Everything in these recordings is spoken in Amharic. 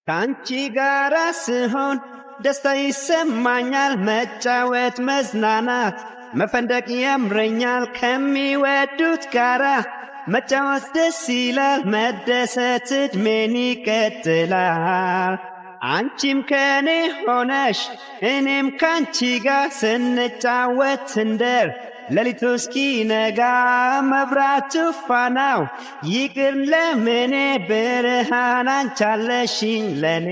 ካንቺ ጋራ ስሆን ደስታ ይሰማኛል መጫወት መዝናናት መፈንደቅ ያምረኛል ከሚወዱት ጋራ መጫወት ደስ ይላል መደሰት እድሜን ይቀጥላል አንቺም ከኔ ሆነሽ እኔም ካንቺ ጋር ስንጫወት እንደር ሌሊቱ እስኪነጋ መብራቱ ፋናው ይቅር ለምኔ ብርሃን አንቺ አለሽኝ ለኔ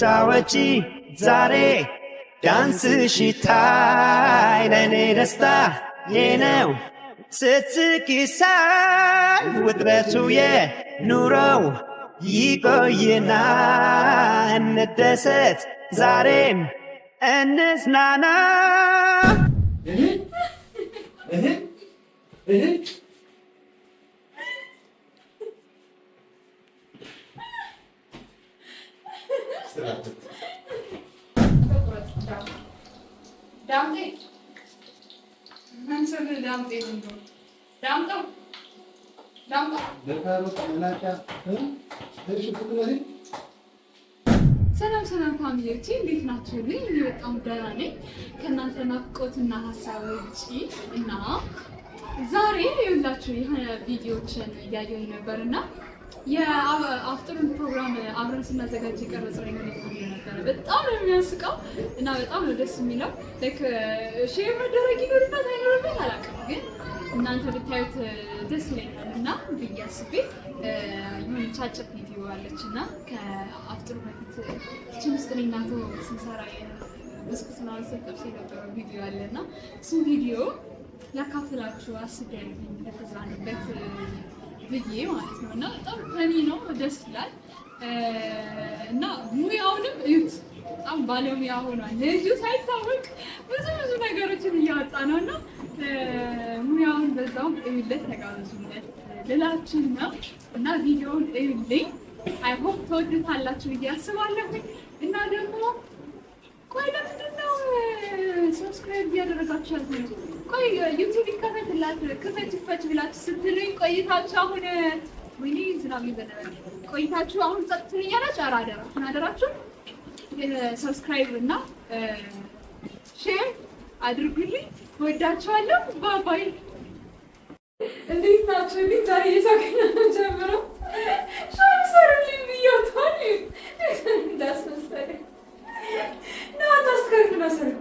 ጫወቺ ዛሬ ዳንስሽ ይታይ ለኔ ደስታ የነው ስትስቂ ሳይ ውጥረቱ የኑሮው ይቆይና እንደሰት ዛሬም እንዝናና ሰላም ሰላም ፋሚሊዎቼ እንዴት ናችሁልኝ? እኔ በጣም ደህና ነኝ ከእናንተ ናፍቆትና ሀሳብ ውጪ እና ዛሬ የሁላችሁ የሆነ ቪዲዮዎችን እያየሁኝ ነበርና የአፍጥሩን ፕሮግራም አብረን ስናዘጋጅ የቀረጸው ቪዲዮ ነበረ። በጣም ነው የሚያስቀው እና በጣም ነው ደስ የሚለው። ሼር መደረግ ይኖርበት አይኖርበት አላውቅም፣ ግን እናንተ ብታዩት ደስ ይለኛል እና ብዬ አስቤ የሆነች አጭር ቪዲዮ አለች እና ከአፍጥሩ በፊት ኪችን ውስጥ እኔ እና አቶ ስንሰራ ብስኩት ምናምን ስንጠብስ የነበረው ቪዲዮ አለ እና እሱን ቪዲዮ ላካፍላችሁ አስቤያለሁ እንደተዝናኑበት ብዬ ማለት ነው እና በጣም ፈኒ ነው፣ ደስ ይላል እና ሙያውንም እዩት። በጣም ባለሙያ ሆኗል ልጁ ሳይታወቅ ብዙ ነገሮችን እያወጣ ነው እና ሙያውን በዛውም እዩለት፣ ተጋበዙለት ልላችን ነው እና ቪዲዮውን እዩልኝ። አይ ሆፕ ተወዱታላችሁ ብዬ አስባለሁ እና ደግሞ ቆይ ለምንድን ነው ሰብስክራይብ እያደረጋችሁ ያልኩኝ? ቆይ ዩቲዩብ ይከፈትላት ክፈች ብላችሁ ስትሉኝ ቆይታችሁ አሁን ወይኔ ዝናብ ይበላል ቆይታችሁ አሁን ጸጥ ትልኛላችሁ። አደራችሁ ሰብስክራይብ እና ሼር አድርጉልኝ። ወዳችኋለሁ። ባባይ። እንዴት ናችሁ? ዛሬ የሳቀኝ ጀምሮ ሻምሰርልኝ ብያታል እንዳስመሰለኝ ነው። ታስከርክ ነው ሰርኩ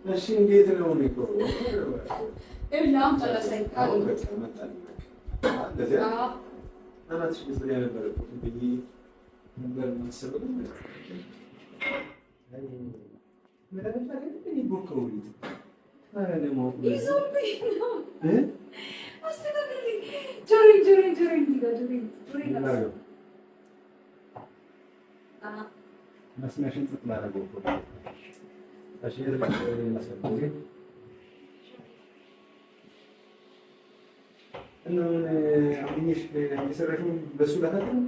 እሺ እንዴት ነው እኮ እላም ተላሳይ አናትሽ ብዙ ያነበረ ብዬ ነበር ማሰበው መስመሽን ጽጥ ላደረገው እሺ እነሆን አምኜሽ የሰራሽው በሱ ላታውቅ ነው።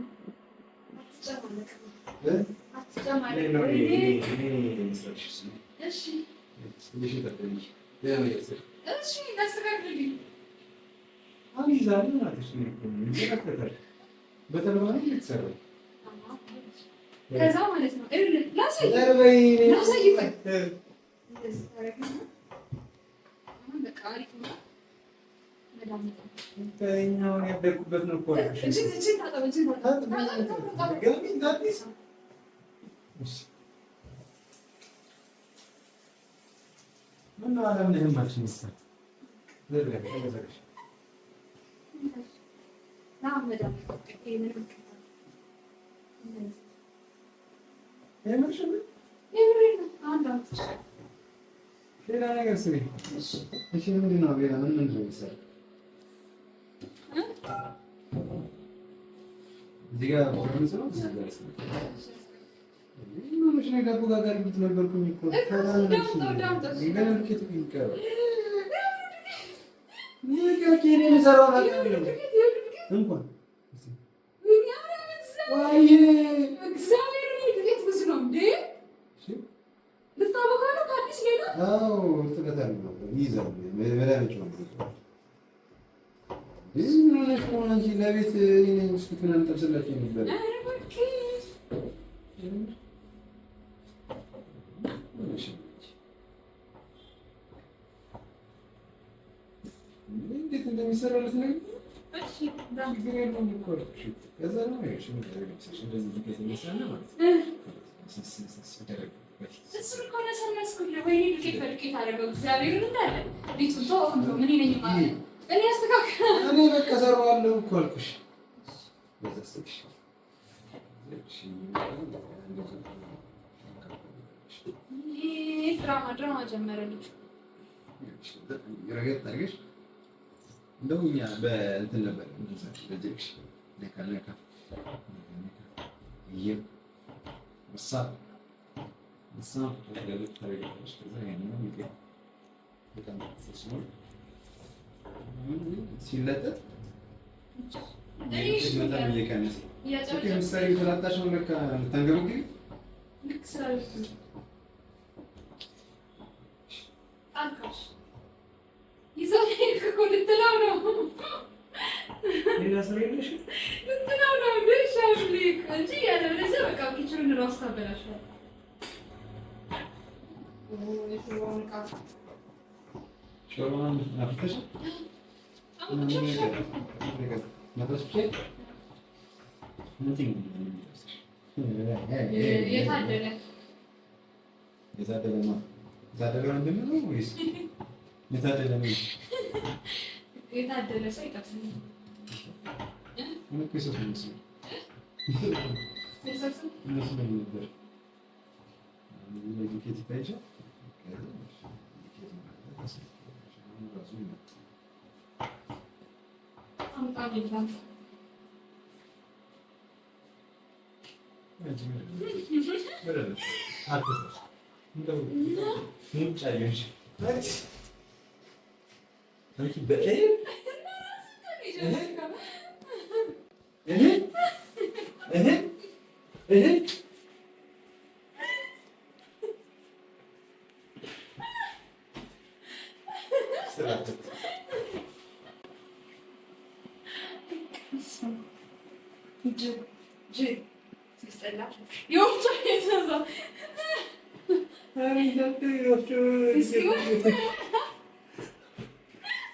ከዛ ማለት ነው ላሳይ ከእኛውን ያደርኩበት ነው እኮ ምነው አላምንህም አልሽ መሰለኝ። ሌላ ነገር ስሪ። እሺ ምንድን ነው ሌላ ምን ነው የሚሰራው? እዚህ ጋር ሆነ ሰው ምንሽ ነገር ጋር ብትነበርኩኝ እኮ ታላላችሁ ጥያቄ እኔ ልሰራው ነገር ነው እንኳን እግዚአብሔር ቤት ብዙ ነው እንዴ? ልታወቃ ነው ከአዲስ ሌላ? አዎ ጥለታል ነው ይይዛል መድኃኒት ነው። ምን ሆነሽ ነው አንቺ? ለቤት እኔ እስኪ ምናምን ጠብስላችሁ ነበር። ኧረ እባክህ እንዴት እንደሚሰራለት ነው። እሺ ችግር የለውም እኮ ከዛ ነው እንደዚህ የሚሰራ ማለት ነው። እሱን እኮ ነው ሰማስኩልህ። ወይኔ ዱቄት በዱቄት አደረገው እግዚአብሔርን እንዳለ ቤቱን ተወው እንደው ምን ይለኝ ማለት እኔ አስተካክላለሁ። እኔ በቃ እሰራዋለሁ እኮ አልኩሽ። ድራማ ጀመረ ልጅ ረገጥ አድርገሽ እንደው እኛ በእንትን ነበር በጀክሽ ነካ ነካ ሲለጠጥ በጣም እየቀነሰ ምሳሌ የተላጣሽውን ለካ የምታንገበግቢ ልክ ስላለች አልካሽ ይዘው ሄድክ እኮ ልትለው ነው። ሌላ ስራ የለሽም ልትለው ነው እንደ ሻምሊክ እንጂ ያለበለዚያ በቃ ኪችኑን እራሱ ታበላሻለህ። ሾርባውን አፍልተሽ የታደለ የታደለ ወንድም ነው ወይስ የታደለ ነው? የታደለ ሰው ይጠብሳል።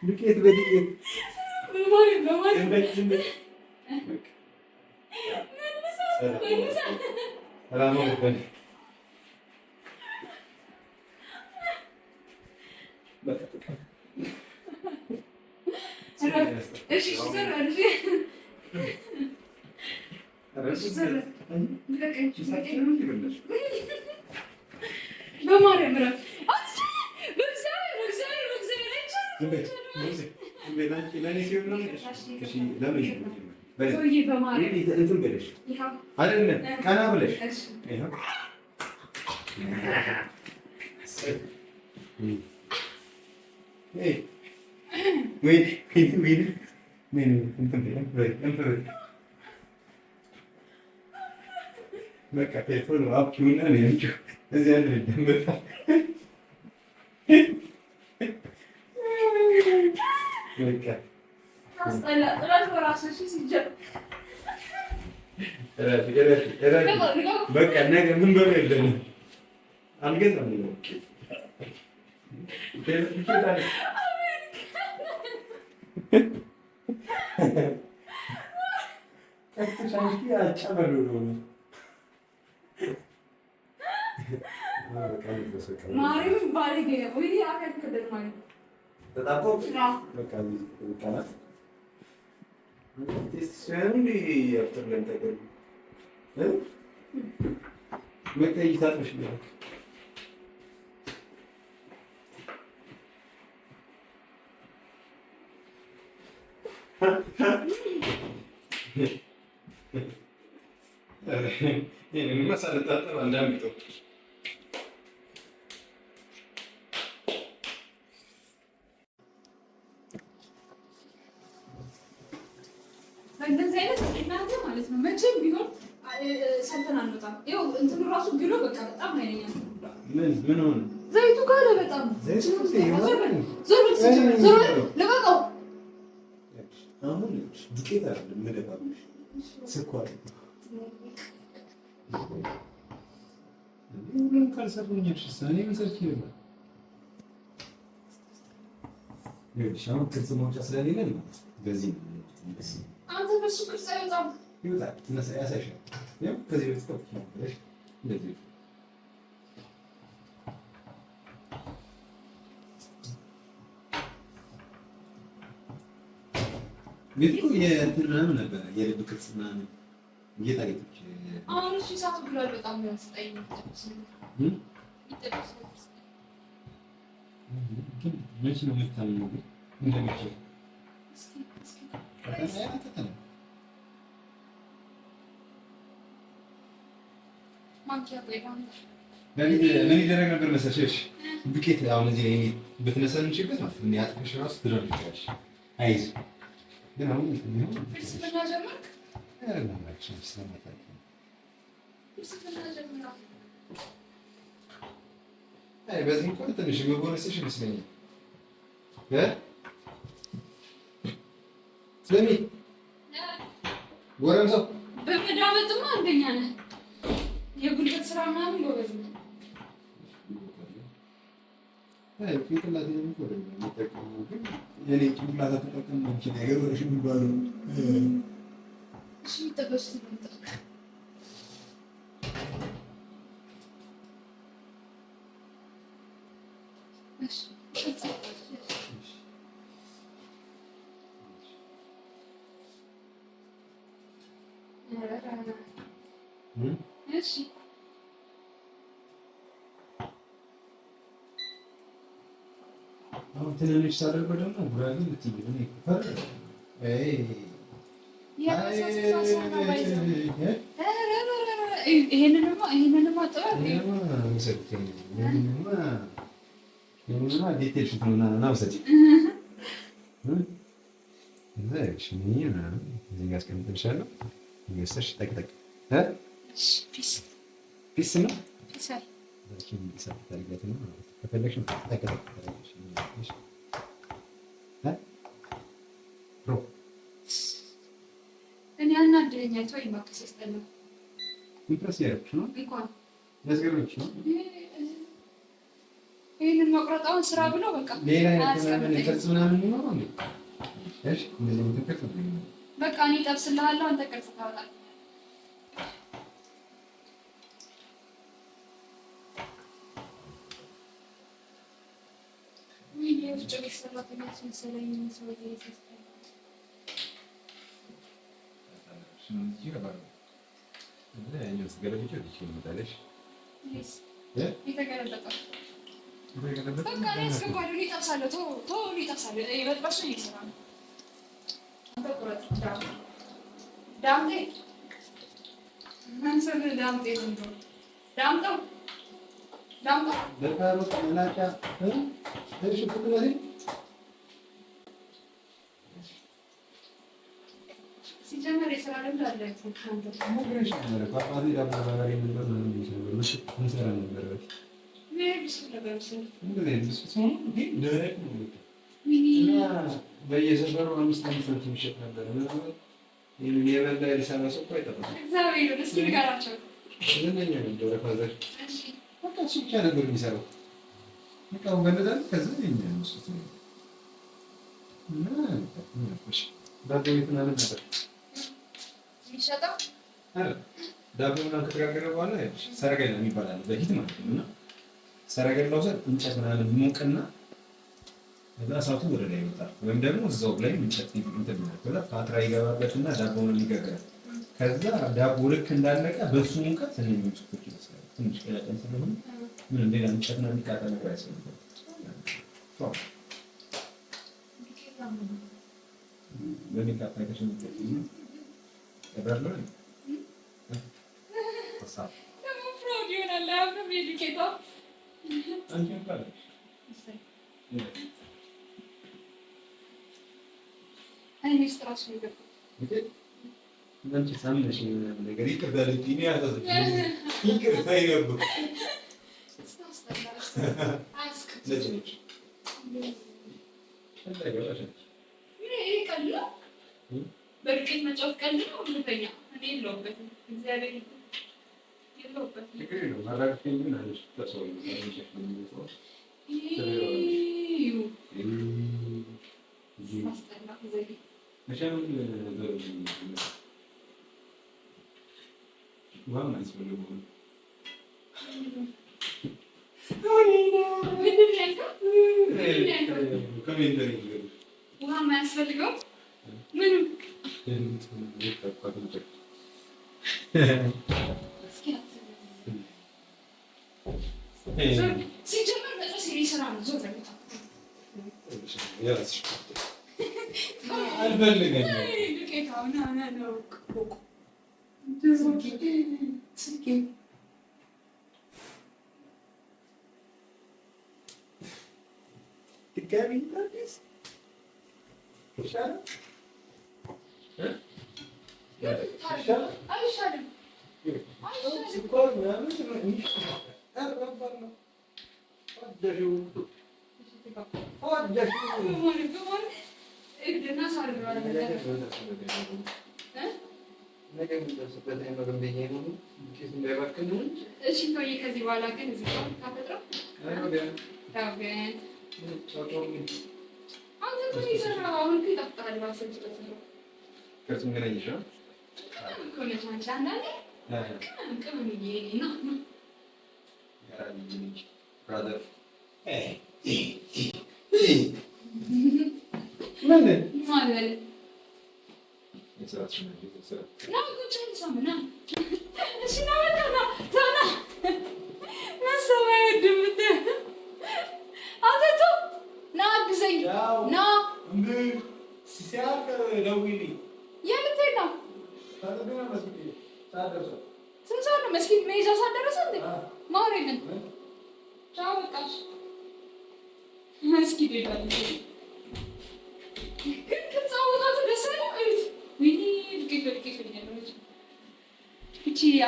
ዱቄት በዱቄት አይደለም ቀና ብለሽ በቃ ቴሌፎን አብኪውና ነው ያንቺው እዚህ አንድ ደምጣ በቃ አስጠላ ጥራት ወራሰሽ ሲጀር በቃ ነገ ምን በለው የለንም አልገዛም ነው ማሪም ባለጌ ወይ አከል ከደማኝ ተጣጣው በቃ ይቀናል ሲያንዲ አፍተርለን ተገኝ መቀይታጥሽ ነው ይሄን መሰለታተ አንዳምጡ በእንደዚህ አይነት እናንተ ማለት ነው መቼም ቢሆን ሰልተን አንወጣም። ይኸው እንትኑ ራሱ ግሎ በቃ በጣም ኃይለኛ ነው። ምን ሆነ? ዘይቱ ጋር በጣም ዞር ለቀቀው። አሁን ዱቄት አይደለም መደባብሽ ስኳር ሁሉም ካልሰሩኝሽ እኔ መሰርች ይላል። ይኸውልሽ አሁን ቅርጽ መውጫ ስለሌለ ነው በዚህ አንተ በሱ ቅርጽ አይወጣም። ይወጣል እና ያሳይሻል። ያው ከዚህ በፊት ከፍቶ ነበር እንደዚህ ቤቱ የእንትን ምናምን ነበረ የልብ ቅርጽ ምናምን ጌጣጌጦች። አሁን እሺ ሳቱ ብሏል። በጣም ያስጠኝ መቼ ነው የምታምነው? እንደሚችል ምን ይደረግ ነበር መሰለሽ? ዱቄት አሁን እዚህ ላይ ብትነሳን ችግር ነው። ያጥፍሽ ራሱ ትደርሻለሽ። አይዝ ግን አሁን ፍልስፍና ጀመርክ? በዚህ እንኳን ትንሽ መጎረስሽ ይመስለኛል። ስለሚ ጎረምሳው በመዳመጥማ አንደኛ ነህ። የጉልበት ስራ ምናምን ጎበዝ ነው። ጭንቅላቴ የሚጠቀመው ግን የኔ ጭንቅላት ተጠቀም ነው ነገር ወረሽ የሚባለው እሺ ተበስ ነው። እሺ አሁን ትንንሽ ሳደርገው ደግሞ ጉራጌ ልትይኝ ነው ይፈር ይሄንንማ ጥበብ ዲቴልሽ ምናምን አውሰጂ እዚህ ጋር አስቀምጥልሻለሁ። ገዝተሽ ጠቅጠቅ ፒስ ነው ከፈለግሽ እኔ አናደኛል። ተወኝ እባክህ ያስጠላል። ኢምፕረስ ያደረግሽ ነው እንኳን ያስገርምሽ ነው። ይሄንን መቁረጣውን ስራ ብሎ በቃ ሌላ ቅርጽ ምናምን ይኖረው እንዴ? እሺ እንደዚህ ምትከፍ በቃ እኔ እጠብስልሃለሁ፣ አንተ ቅርጽ ታወጣለህ። የውጭ ቤት ሰራተኛ መሰለኝ ሰውዬ ሲጀመር የስራ ልምድ አለ። በየሰፈሩ 5 ሳንቲም ይሸጥ ነበር። የበላ የሰራ ሰው እኮ አይጠፋም። እግዚአብሔር ደስ ይላቸው። ዝነኛ ነበረ ፋዘር። በቃ እሱ ብቻ ነበር የሚሰራው። እቃውን ገለዳል። ከዛ የሚያነሱት ዳቦ ቤት ምናምን ነበር የሚሸጠው። ዳቦ ምናምን ከተጋገረ በኋላ ሰረገላ የሚባል አለ በፊት ማለት ነው። እና ሰረገላው ሰር እንጨት ምናምን ሞቅና ከዛ እሳቱ ወደ ላይ ይወጣል። ወይም ደግሞ እዛው ላይ እንጨት እንትን ማለት ነው። ፓትራ ይገባበትና ዳቦውን ይጋገራል። ከዛ ዳቦ ልክ እንዳለቀ በሱ ሙቀት እነዚህ ጽፎች ይመስላል። ትንሽ ቀለጠን ስለሆነ ምን እንደላ እንጨትና የሚቃጠል ነገር ያስፈልጋል። በሚቃጠል ከሽንት ይቀበራል። ደግሞ ፍሮድ ይሆናል። አሁን ሜዲኬታ አንቺ እንኳን አይኔ ስትራስ ነው አንቺ ሳምነሽ ነገር ይቅርታ ልትይኝ ያሳዝንሽ። ይቅርታ ይነበር ልጅ ነች። በዱቄት መጫወት ቀልድ ነው። ሁለተኛ እኔ የለሁበትም። እግዚአብሔር የለሁበትም። ውሃ የማያስፈልገው ምንም ሲጀመር በጥርስ ስራ ነው። ዞር ከዚህ በኋላ ግን እዚህ ካፈጥረው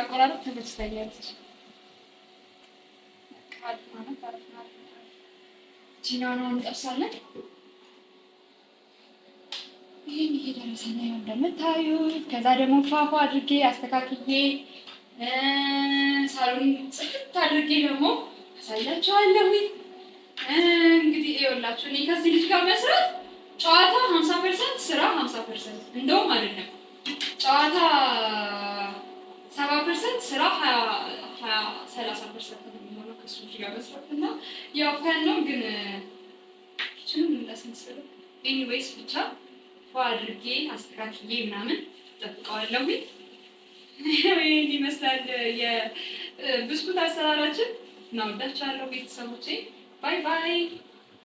አቆራረጥ ተመችታኛለች። ጂናውን እንጠብሳለን። ይሄን እየደረሰ ነው እንደምታዩት። ከዛ ደግሞ ፏፏ አድርጌ አስተካክዬ ሳሎን ጽድት አድርጌ ደግሞ አሳያችኋለሁ። እንግዲህ ይኸውላችሁ እኔ ከዚህ ልጅ ጋር መስራት ጨዋታ 50% ስራ 50%፣ እንደውም አይደለም ጨዋታ 70% ስራ 30% ነው የሚሆነው ከሱ ልጅ ጋር መስራት እና ያው ፈን ነው ግን ኪችንም እንዳስመስለው ኤኒዌይስ ብቻ አድርጌ አስተካክዬ ምናምን ጠብቀዋለሁ። ይሄን ይመስላል የብስኩት አሰራራችን። እናወዳችኋለሁ ቤተሰቦቼ። ባይ ባይ።